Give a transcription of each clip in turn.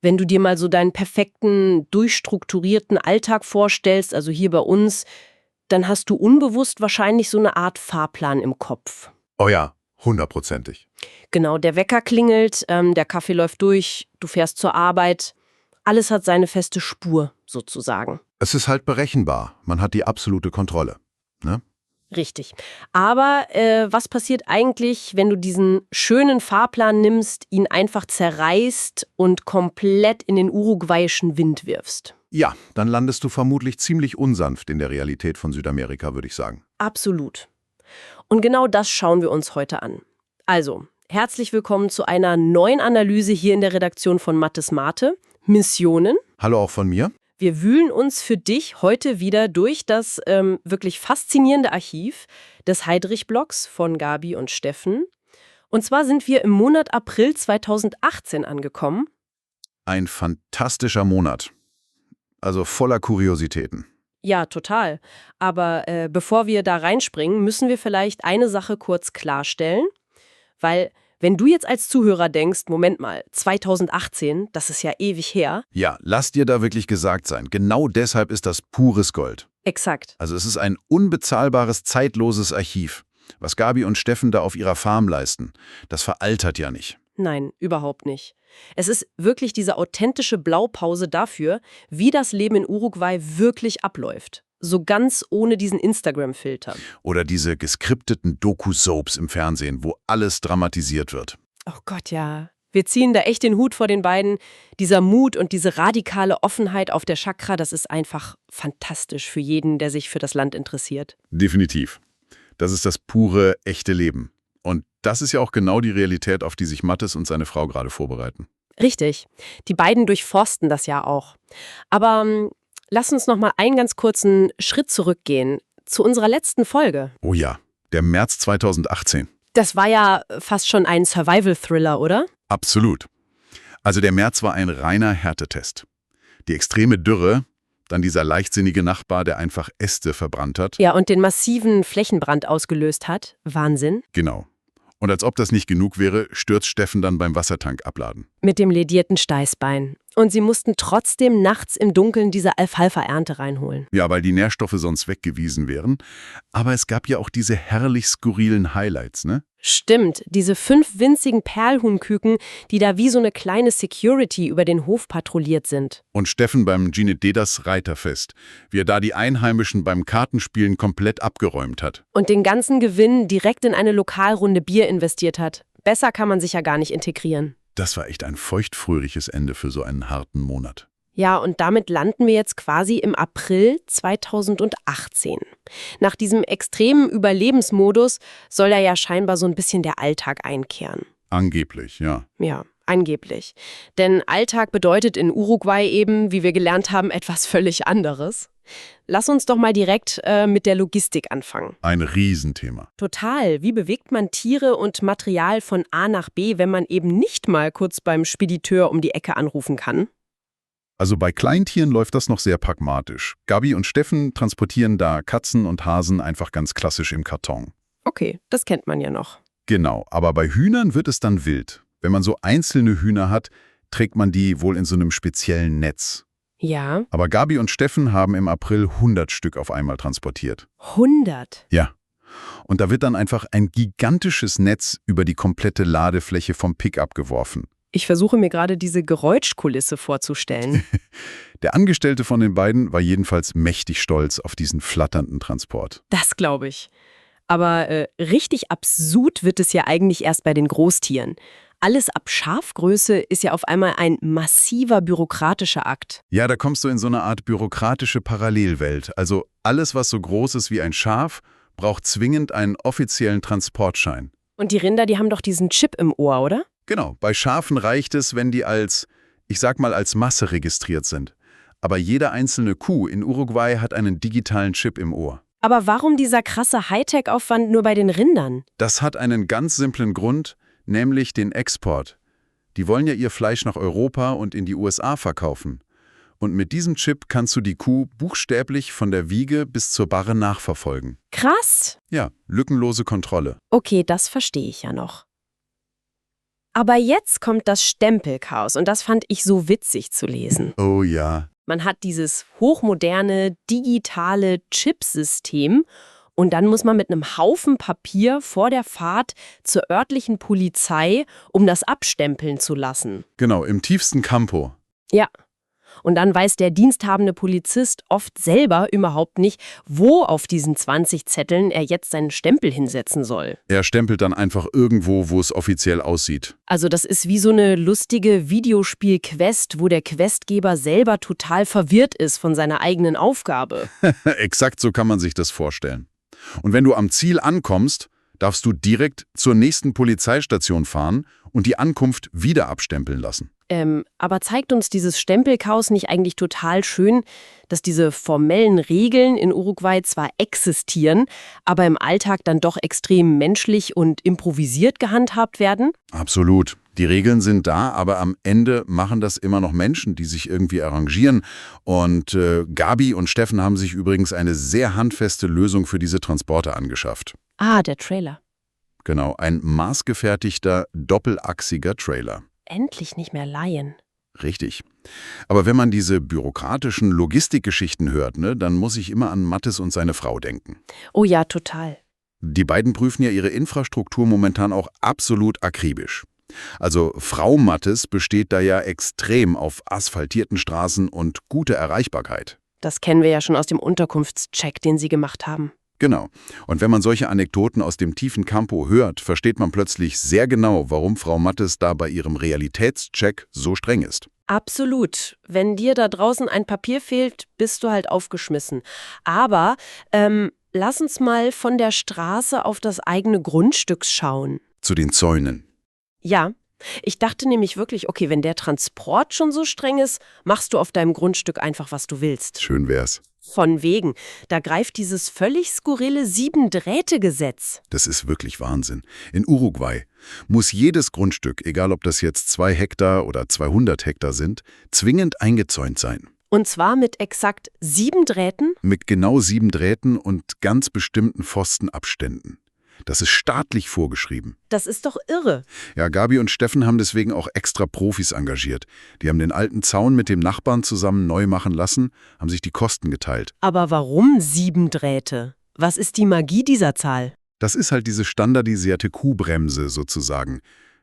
Wenn du dir mal so deinen perfekten, durchstrukturierten Alltag vorstellst, also hier bei uns, dann hast du unbewusst wahrscheinlich so eine Art Fahrplan im Kopf. Oh ja, 100%ig. Genau, der Wecker klingelt, der Kaffee läuft durch, du fährst zur Arbeit. Alles hat seine feste Spur, sozusagen. Es ist halt berechenbar. Man hat die absolute Kontrolle. Ne? Richtig. Aber was passiert eigentlich, wenn du diesen schönen Fahrplan nimmst, ihn einfach zerreißt und komplett in den uruguayischen Wind wirfst? Ja, dann landest du vermutlich ziemlich unsanft in der Realität von Südamerika, würde ich sagen. Absolut. Und genau das schauen wir uns heute an. Also, herzlich willkommen zu einer neuen Analyse hier in der Redaktion von Mathis Mate. Missionen. Hallo auch von mir. Wir wühlen uns für dich heute wieder durch das wirklich faszinierende Archiv des Heidrich-Blogs von Gabi und Steffen. Und zwar sind wir im Monat April 2018 angekommen. Ein fantastischer Monat. Also voller Kuriositäten. Ja, total. Aber bevor wir da reinspringen, müssen wir vielleicht eine Sache kurz klarstellen. Weil wenn du jetzt als Zuhörer denkst, Moment mal, 2018, das ist ja ewig her. Ja, lass dir da wirklich gesagt sein. Genau deshalb ist das pures Gold. Exakt. Also es ist ein unbezahlbares, zeitloses Archiv. Was Gabi und Steffen da auf ihrer Farm leisten, das veraltert ja nicht. Nein, überhaupt nicht. Es ist wirklich diese authentische Blaupause dafür, wie das Leben in Uruguay wirklich abläuft. So ganz ohne diesen Instagram-Filter. Oder diese geskripteten Doku-Soaps im Fernsehen, wo alles dramatisiert wird. Oh Gott, ja. Wir ziehen da echt den Hut vor den beiden. Dieser Mut und diese radikale Offenheit auf der Chakra, das ist einfach fantastisch für jeden, der sich für das Land interessiert. Definitiv. Das ist das pure, echte Leben. Und das ist ja auch genau die Realität, auf die sich Mathis und seine Frau gerade vorbereiten. Richtig. Die beiden durchforsten das ja auch. Aber lass uns noch mal einen ganz kurzen Schritt zurückgehen zu unserer letzten Folge. Oh ja, der März 2018. Das war ja fast schon ein Survival-Thriller, oder? Absolut. Also der März war ein reiner Härtetest. Die extreme Dürre, dann dieser leichtsinnige Nachbar, der einfach Äste verbrannt hat. Ja, und den massiven Flächenbrand ausgelöst hat. Wahnsinn. Genau. Und als ob das nicht genug wäre, stürzt Steffen dann beim Wassertank abladen. Mit dem ledierten Steißbein. Und sie mussten trotzdem nachts im Dunkeln diese Alfalfa-Ernte reinholen. Ja, weil die Nährstoffe sonst weggewiesen wären. Aber es gab ja auch diese herrlich skurrilen Highlights, ne? Stimmt, diese 5 winzigen Perlhuhnküken, die da wie so eine kleine Security über den Hof patrouilliert sind. Und Steffen beim Ginetedas Reiterfest, wie er da die Einheimischen beim Kartenspielen komplett abgeräumt hat. Und den ganzen Gewinn direkt in eine Lokalrunde Bier investiert hat. Besser kann man sich ja gar nicht integrieren. Das war echt ein feuchtfröhliches Ende für so einen harten Monat. Ja, und damit landen wir jetzt quasi im April 2018. Nach diesem extremen Überlebensmodus soll da ja scheinbar so ein bisschen der Alltag einkehren. Angeblich, ja. Ja, angeblich. Denn Alltag bedeutet in Uruguay eben, wie wir gelernt haben, etwas völlig anderes. Lass uns doch mal direkt mit der Logistik anfangen. Ein Riesenthema. Total. Wie bewegt man Tiere und Material von A nach B, wenn man eben nicht mal kurz beim Spediteur um die Ecke anrufen kann? Also bei Kleintieren läuft das noch sehr pragmatisch. Gabi und Steffen transportieren da Katzen und Hasen einfach ganz klassisch im Karton. Okay, das kennt man ja noch. Genau, aber bei Hühnern wird es dann wild. Wenn man so einzelne Hühner hat, trägt man die wohl in so einem speziellen Netz. Ja. Aber Gabi und Steffen haben im April 100 Stück auf einmal transportiert. 100? Ja. Und da wird dann einfach ein gigantisches Netz über die komplette Ladefläche vom Pickup geworfen. Ich versuche mir gerade diese Geräuschkulisse vorzustellen. Der Angestellte von den beiden war jedenfalls mächtig stolz auf diesen flatternden Transport. Das glaube ich. Aber richtig absurd wird es ja eigentlich erst bei den Großtieren. Alles ab Schafgröße ist ja auf einmal ein massiver bürokratischer Akt. Ja, da kommst du in so eine Art bürokratische Parallelwelt. Also alles, was so groß ist wie ein Schaf, braucht zwingend einen offiziellen Transportschein. Und die Rinder, die haben doch diesen Chip im Ohr, oder? Genau, bei Schafen reicht es, wenn die als Masse registriert sind. Aber jede einzelne Kuh in Uruguay hat einen digitalen Chip im Ohr. Aber warum dieser krasse Hightech-Aufwand nur bei den Rindern? Das hat einen ganz simplen Grund, nämlich den Export. Die wollen ja ihr Fleisch nach Europa und in die USA verkaufen. Und mit diesem Chip kannst du die Kuh buchstäblich von der Wiege bis zur Barre nachverfolgen. Krass! Ja, lückenlose Kontrolle. Okay, das verstehe ich ja noch. Aber jetzt kommt das Stempelchaos und das fand ich so witzig zu lesen. Oh ja. Man hat dieses hochmoderne, digitale Chipsystem und dann muss man mit einem Haufen Papier vor der Fahrt zur örtlichen Polizei, um das abstempeln zu lassen. Genau, im tiefsten Campo. Ja. Und dann weiß der diensthabende Polizist oft selber überhaupt nicht, wo auf diesen 20 Zetteln er jetzt seinen Stempel hinsetzen soll. Er stempelt dann einfach irgendwo, wo es offiziell aussieht. Also das ist wie so eine lustige Videospiel-Quest, wo der Questgeber selber total verwirrt ist von seiner eigenen Aufgabe. Exakt so kann man sich das vorstellen. Und wenn du am Ziel ankommst, darfst du direkt zur nächsten Polizeistation fahren und die Ankunft wieder abstempeln lassen. Aber zeigt uns dieses Stempelchaos nicht eigentlich total schön, dass diese formellen Regeln in Uruguay zwar existieren, aber im Alltag dann doch extrem menschlich und improvisiert gehandhabt werden? Absolut. Die Regeln sind da, aber am Ende machen das immer noch Menschen, die sich irgendwie arrangieren. Und Gabi und Steffen haben sich übrigens eine sehr handfeste Lösung für diese Transporte angeschafft. Ah, der Trailer. Genau, ein maßgefertigter, doppelachsiger Trailer. Endlich nicht mehr leihen. Richtig. Aber wenn man diese bürokratischen Logistikgeschichten hört, dann muss ich immer an Mattes und seine Frau denken. Oh ja, total. Die beiden prüfen ja ihre Infrastruktur momentan auch absolut akribisch. Also Frau Mattes besteht da ja extrem auf asphaltierten Straßen und guter Erreichbarkeit. Das kennen wir ja schon aus dem Unterkunftscheck, den Sie gemacht haben. Genau. Und wenn man solche Anekdoten aus dem tiefen Campo hört, versteht man plötzlich sehr genau, warum Frau Mattes da bei ihrem Realitätscheck so streng ist. Absolut. Wenn dir da draußen ein Papier fehlt, bist du halt aufgeschmissen. Aber lass uns mal von der Straße auf das eigene Grundstück schauen. Zu den Zäunen. Ja, ich dachte nämlich wirklich, okay, wenn der Transport schon so streng ist, machst du auf deinem Grundstück einfach, was du willst. Schön wär's. Von wegen. Da greift dieses völlig skurrile 7-Drähte-Gesetz. Das ist wirklich Wahnsinn. In Uruguay muss jedes Grundstück, egal ob das jetzt 2 Hektar oder 200 Hektar sind, zwingend eingezäunt sein. Und zwar mit exakt 7 Drähten? Mit genau 7 Drähten und ganz bestimmten Pfostenabständen. Das ist staatlich vorgeschrieben. Das ist doch irre. Ja, Gabi und Steffen haben deswegen auch extra Profis engagiert. Die haben den alten Zaun mit dem Nachbarn zusammen neu machen lassen, haben sich die Kosten geteilt. Aber warum 7 Drähte? Was ist die Magie dieser Zahl? Das ist halt diese standardisierte Kuhbremse sozusagen.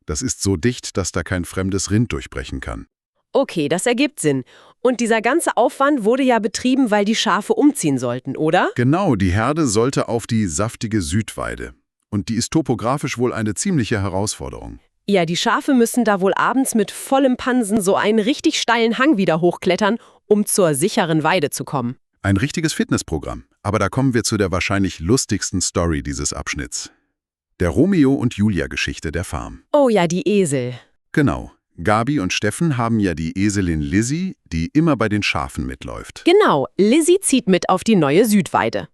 Das ist so dicht, dass da kein fremdes Rind durchbrechen kann. Okay, das ergibt Sinn. Und dieser ganze Aufwand wurde ja betrieben, weil die Schafe umziehen sollten, oder? Genau, die Herde sollte auf die saftige Südweide. Und die ist topografisch wohl eine ziemliche Herausforderung. Ja, die Schafe müssen da wohl abends mit vollem Pansen so einen richtig steilen Hang wieder hochklettern, um zur sicheren Weide zu kommen. Ein richtiges Fitnessprogramm. Aber da kommen wir zu der wahrscheinlich lustigsten Story dieses Abschnitts. Der Romeo und Julia-Geschichte der Farm. Oh ja, die Esel. Genau. Gabi und Steffen haben ja die Eselin Lizzie, die immer bei den Schafen mitläuft. Genau, Lizzie zieht mit auf die neue Südweide.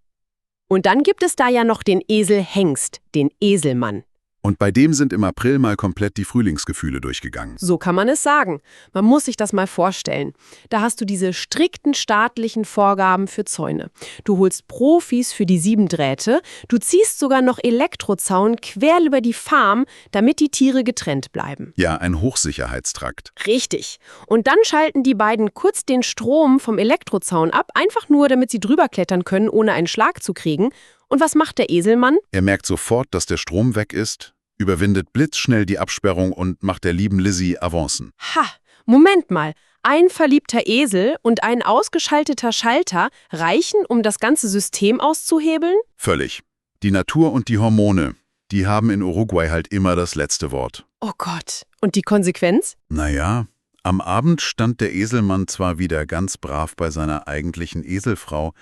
Und dann gibt es da ja noch den Esel Hengst, den Eselmann. Und bei dem sind im April mal komplett die Frühlingsgefühle durchgegangen. So kann man es sagen. Man muss sich das mal vorstellen. Da hast du diese strikten staatlichen Vorgaben für Zäune. Du holst Profis für die 7 Drähte, du ziehst sogar noch Elektrozaun quer über die Farm, damit die Tiere getrennt bleiben. Ja, ein Hochsicherheitstrakt. Richtig. Und dann schalten die beiden kurz den Strom vom Elektrozaun ab, einfach nur, damit sie drüber klettern können, ohne einen Schlag zu kriegen. Und was macht der Eselmann? Er merkt sofort, dass der Strom weg ist, überwindet blitzschnell die Absperrung und macht der lieben Lizzie Avancen. Ha, Moment mal. Ein verliebter Esel und ein ausgeschalteter Schalter reichen, um das ganze System auszuhebeln? Völlig. Die Natur und die Hormone, die haben in Uruguay halt immer das letzte Wort. Oh Gott. Und die Konsequenz? Naja, am Abend stand der Eselmann zwar wieder ganz brav bei seiner eigentlichen Eselfrau,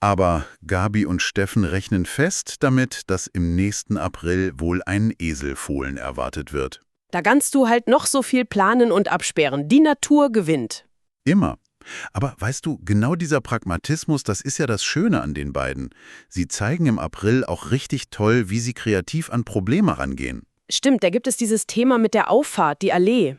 aber Gabi und Steffen rechnen fest damit, dass im nächsten April wohl ein Eselfohlen erwartet wird. Da kannst du halt noch so viel planen und absperren. Die Natur gewinnt. Immer. Aber weißt du, genau dieser Pragmatismus, das ist ja das Schöne an den beiden. Sie zeigen im April auch richtig toll, wie sie kreativ an Probleme rangehen. Stimmt, da gibt es dieses Thema mit der Auffahrt, die Allee.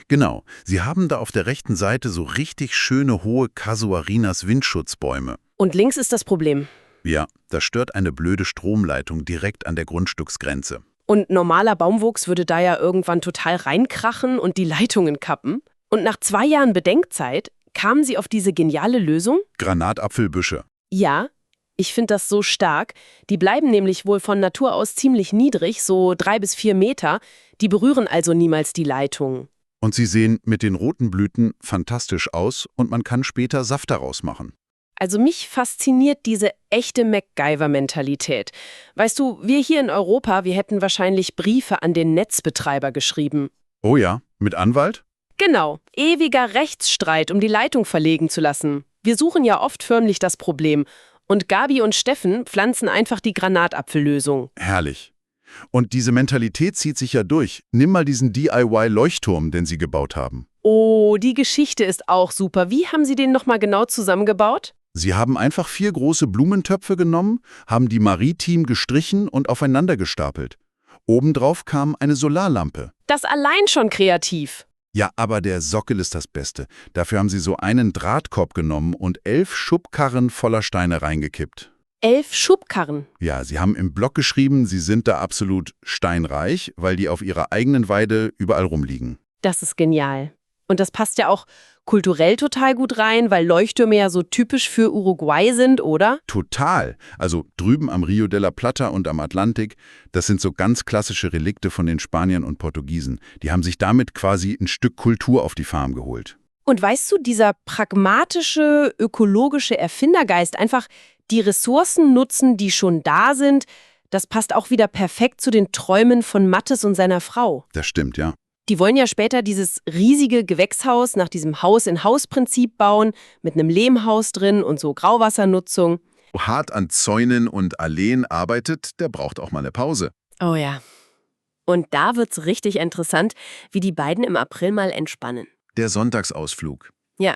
Genau, sie haben da auf der rechten Seite so richtig schöne hohe Casuarinas Windschutzbäume. Und links ist das Problem. Ja, da stört eine blöde Stromleitung direkt an der Grundstücksgrenze. Und normaler Baumwuchs würde da ja irgendwann total reinkrachen und die Leitungen kappen. Und nach 2 Jahren Bedenkzeit kamen sie auf diese geniale Lösung? Granatapfelbüsche. Ja, ich finde das so stark. Die bleiben nämlich wohl von Natur aus ziemlich niedrig, so 3 bis 4 Meter. Die berühren also niemals die Leitung. Und sie sehen mit den roten Blüten fantastisch aus und man kann später Saft daraus machen. Also mich fasziniert diese echte MacGyver-Mentalität. Weißt du, wir hier in Europa, wir hätten wahrscheinlich Briefe an den Netzbetreiber geschrieben. Oh ja, mit Anwalt? Genau, ewiger Rechtsstreit, um die Leitung verlegen zu lassen. Wir suchen ja oft förmlich das Problem. Und Gabi und Steffen pflanzen einfach die Granatapfellösung. Herrlich. Und diese Mentalität zieht sich ja durch. Nimm mal diesen DIY-Leuchtturm, den sie gebaut haben. Oh, die Geschichte ist auch super. Wie haben Sie den nochmal genau zusammengebaut? Sie haben einfach 4 große Blumentöpfe genommen, haben die maritim gestrichen und aufeinander gestapelt. Obendrauf kam eine Solarlampe. Das allein schon kreativ. Ja, aber der Sockel ist das Beste. Dafür haben sie so einen Drahtkorb genommen und 11 Schubkarren voller Steine reingekippt. 11 Schubkarren. Ja, sie haben im Blog geschrieben, sie sind da absolut steinreich, weil die auf ihrer eigenen Weide überall rumliegen. Das ist genial. Und das passt ja auch kulturell total gut rein, weil Leuchttürme ja so typisch für Uruguay sind, oder? Total. Also drüben am Rio de la Plata und am Atlantik, das sind so ganz klassische Relikte von den Spaniern und Portugiesen. Die haben sich damit quasi ein Stück Kultur auf die Farm geholt. Und weißt du, dieser pragmatische, ökologische Erfindergeist, einfach die Ressourcen nutzen, die schon da sind, das passt auch wieder perfekt zu den Träumen von Mattes und seiner Frau. Das stimmt, ja. Die wollen ja später dieses riesige Gewächshaus nach diesem Haus-in-Haus-Prinzip bauen, mit einem Lehmhaus drin und so Grauwassernutzung. Wer hart an Zäunen und Alleen arbeitet, der braucht auch mal eine Pause. Oh ja. Und da wird's richtig interessant, wie die beiden im April mal entspannen. Der Sonntagsausflug. Ja,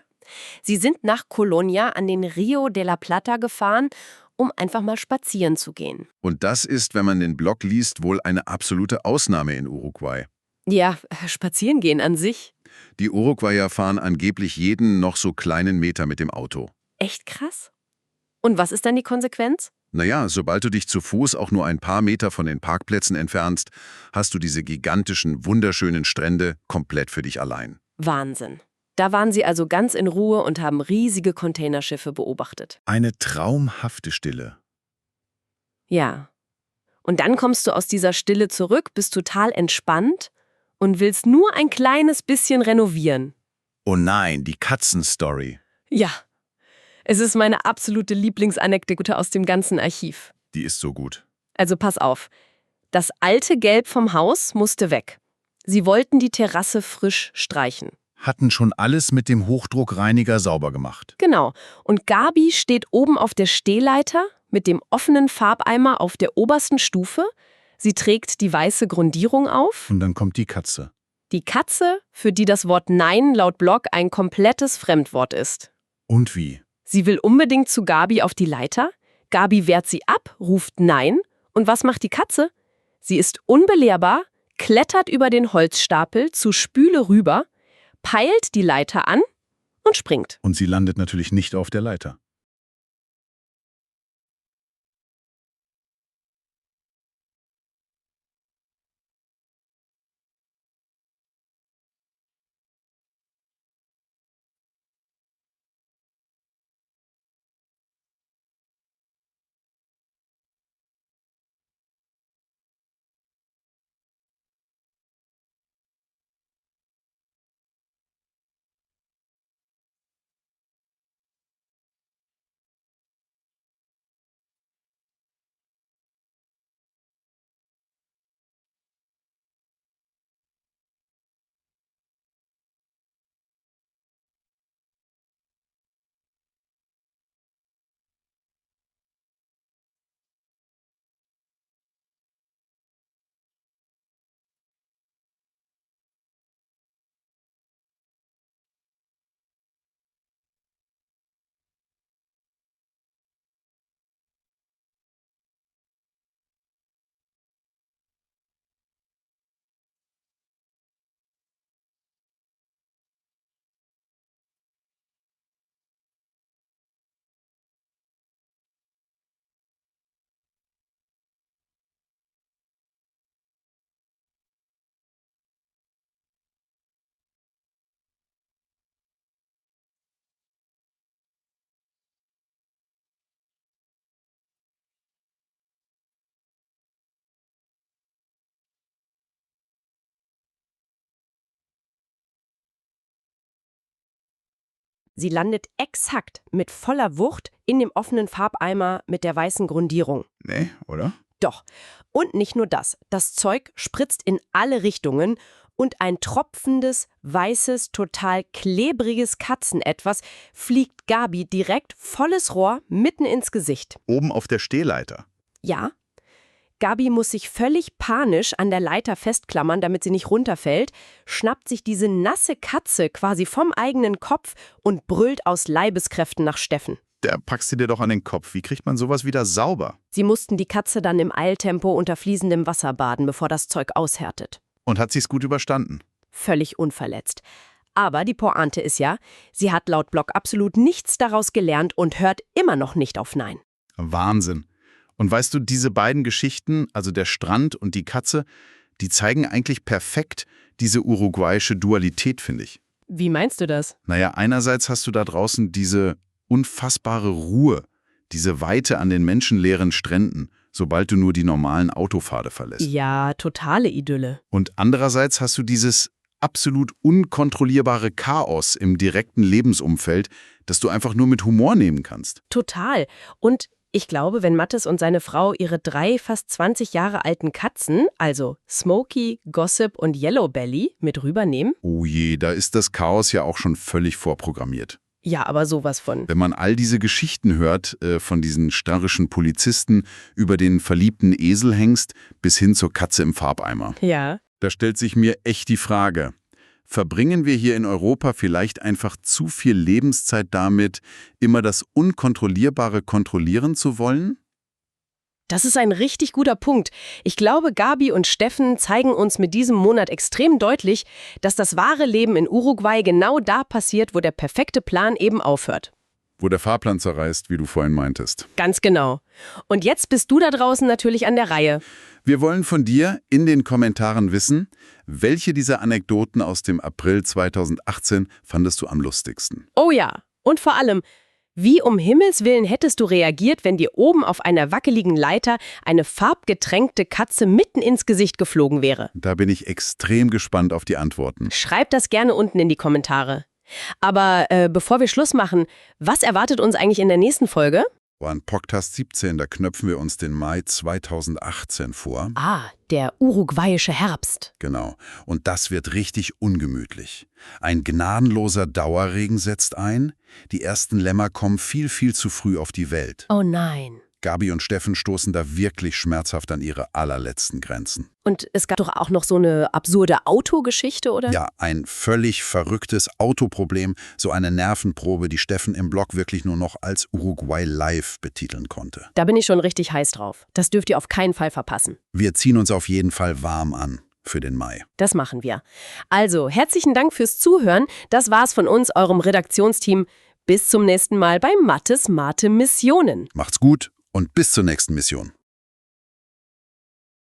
sie sind nach Colonia an den Rio de la Plata gefahren, um einfach mal spazieren zu gehen. Und das ist, wenn man den Blog liest, wohl eine absolute Ausnahme in Uruguay. Ja, spazieren gehen an sich. Die Uruguayer fahren angeblich jeden noch so kleinen Meter mit dem Auto. Echt krass. Und was ist dann die Konsequenz? Naja, sobald du dich zu Fuß auch nur ein paar Meter von den Parkplätzen entfernst, hast du diese gigantischen, wunderschönen Strände komplett für dich allein. Wahnsinn. Da waren sie also ganz in Ruhe und haben riesige Containerschiffe beobachtet. Eine traumhafte Stille. Ja. Und dann kommst du aus dieser Stille zurück, bist total entspannt und willst nur ein kleines bisschen renovieren. Oh nein, die Katzenstory. Ja. Es ist meine absolute Lieblingsanekdote aus dem ganzen Archiv. Die ist so gut. Also pass auf. Das alte Gelb vom Haus musste weg. Sie wollten die Terrasse frisch streichen. Hatten schon alles mit dem Hochdruckreiniger sauber gemacht. Genau. Und Gabi steht oben auf der Stehleiter mit dem offenen Farbeimer auf der obersten Stufe. Sie trägt die weiße Grundierung auf. Und dann kommt die Katze. Die Katze, für die das Wort Nein laut Blog ein komplettes Fremdwort ist. Und wie? Sie will unbedingt zu Gabi auf die Leiter. Gabi wehrt sie ab, ruft Nein. Und was macht die Katze? Sie ist unbelehrbar, klettert über den Holzstapel zu Spüle rüber, peilt die Leiter an und springt. Und sie landet natürlich nicht auf der Leiter. Sie landet exakt mit voller Wucht in dem offenen Farbeimer mit der weißen Grundierung. Nee, oder? Doch. Und nicht nur das. Das Zeug spritzt in alle Richtungen und ein tropfendes, weißes, total klebriges Katzenetwas fliegt Gabi direkt volles Rohr mitten ins Gesicht. Oben auf der Stehleiter. Ja. Gabi muss sich völlig panisch an der Leiter festklammern, damit sie nicht runterfällt, schnappt sich diese nasse Katze quasi vom eigenen Kopf und brüllt aus Leibeskräften nach Steffen. Der packst du dir doch an den Kopf. Wie kriegt man sowas wieder sauber? Sie mussten die Katze dann im Eiltempo unter fließendem Wasser baden, bevor das Zeug aushärtet. Und hat sie's gut überstanden? Völlig unverletzt. Aber die Pointe ist ja, sie hat laut Block absolut nichts daraus gelernt und hört immer noch nicht auf Nein. Wahnsinn. Und weißt du, diese beiden Geschichten, also der Strand und die Katze, die zeigen eigentlich perfekt diese uruguayische Dualität, finde ich. Wie meinst du das? Naja, einerseits hast du da draußen diese unfassbare Ruhe, diese Weite an den menschenleeren Stränden, sobald du nur die normalen Autopfade verlässt. Ja, totale Idylle. Und andererseits hast du dieses absolut unkontrollierbare Chaos im direkten Lebensumfeld, das du einfach nur mit Humor nehmen kannst. Total. Und ich glaube, wenn Mattes und seine Frau ihre 3 fast 20 Jahre alten Katzen, also Smokey, Gossip und Yellowbelly, mit rübernehmen. Oh je, da ist das Chaos ja auch schon völlig vorprogrammiert. Ja, aber sowas von. Wenn man all diese Geschichten hört, von diesen störrischen Polizisten über den verliebten Eselhengst bis hin zur Katze im Farbeimer. Ja. Da stellt sich mir echt die Frage, verbringen wir hier in Europa vielleicht einfach zu viel Lebenszeit damit, immer das Unkontrollierbare kontrollieren zu wollen? Das ist ein richtig guter Punkt. Ich glaube, Gabi und Steffen zeigen uns mit diesem Monat extrem deutlich, dass das wahre Leben in Uruguay genau da passiert, wo der perfekte Plan eben aufhört. Wo der Fahrplan zerreißt, wie du vorhin meintest. Ganz genau. Und jetzt bist du da draußen natürlich an der Reihe. Wir wollen von dir in den Kommentaren wissen, welche dieser Anekdoten aus dem April 2018 fandest du am lustigsten? Oh ja. Und vor allem, wie um Himmels Willen hättest du reagiert, wenn dir oben auf einer wackeligen Leiter eine farbgetränkte Katze mitten ins Gesicht geflogen wäre? Da bin ich extrem gespannt auf die Antworten. Schreib das gerne unten in die Kommentare. Aber bevor wir Schluss machen, was erwartet uns eigentlich in der nächsten Folge? An Podcast 17, da knöpfen wir uns den Mai 2018 vor. Ah, der uruguayische Herbst. Genau. Und das wird richtig ungemütlich. Ein gnadenloser Dauerregen setzt ein. Die ersten Lämmer kommen viel zu früh auf die Welt. Oh nein. Gabi und Steffen stoßen da wirklich schmerzhaft an ihre allerletzten Grenzen. Und es gab doch auch noch so eine absurde Autogeschichte, oder? Ja, ein völlig verrücktes Autoproblem, so eine Nervenprobe, die Steffen im Blog wirklich nur noch als Uruguay Live betiteln konnte. Da bin ich schon richtig heiß drauf. Das dürft ihr auf keinen Fall verpassen. Wir ziehen uns auf jeden Fall warm an für den Mai. Das machen wir. Also, herzlichen Dank fürs Zuhören. Das war's von uns, eurem Redaktionsteam. Bis zum nächsten Mal bei Mattes Mate Missionen. Macht's gut und bis zur nächsten Mission.